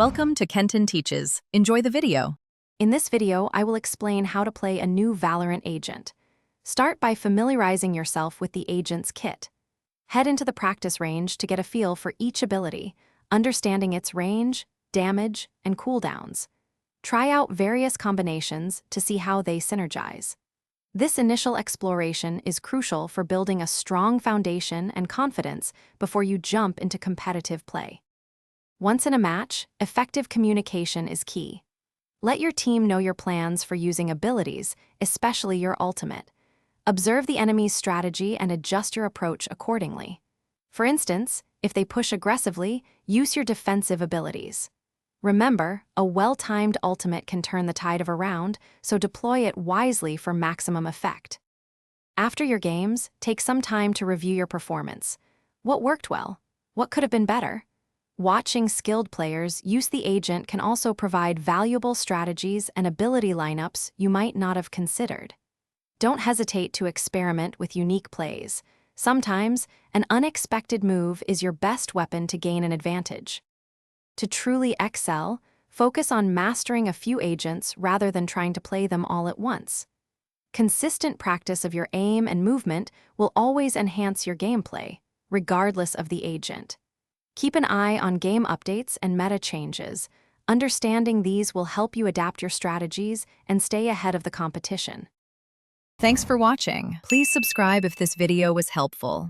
Welcome to Kenton Teaches. Enjoy the video. In this video, I will explain how to play a new Valorant agent. Start by familiarizing yourself with the agent's kit. Head into the practice range to get a feel for each ability, understanding its range, damage, and cooldowns. Try out various combinations to see how they synergize. This initial exploration is crucial for building a strong foundation and confidence before you jump into competitive play. Once in a match, effective communication is key. Let your team know your plans for using abilities, especially your ultimate. Observe the enemy's strategy and adjust your approach accordingly. For instance, if they push aggressively, use your defensive abilities. Remember, a well-timed ultimate can turn the tide of a round, so deploy it wisely for maximum effect. After your games, take some time to review your performance. What worked well? What could have been better? Watching skilled players use the agent can also provide valuable strategies and ability lineups you might not have considered. Don't hesitate to experiment with unique plays. Sometimes, an unexpected move is your best weapon to gain an advantage. To truly excel, focus on mastering a few agents rather than trying to play them all at once. Consistent practice of your aim and movement will always enhance your gameplay, regardless of the agent. Keep an eye on game updates and meta changes. Understanding these will help you adapt your strategies and stay ahead of the competition. Thanks for watching. Please subscribe if this video was helpful.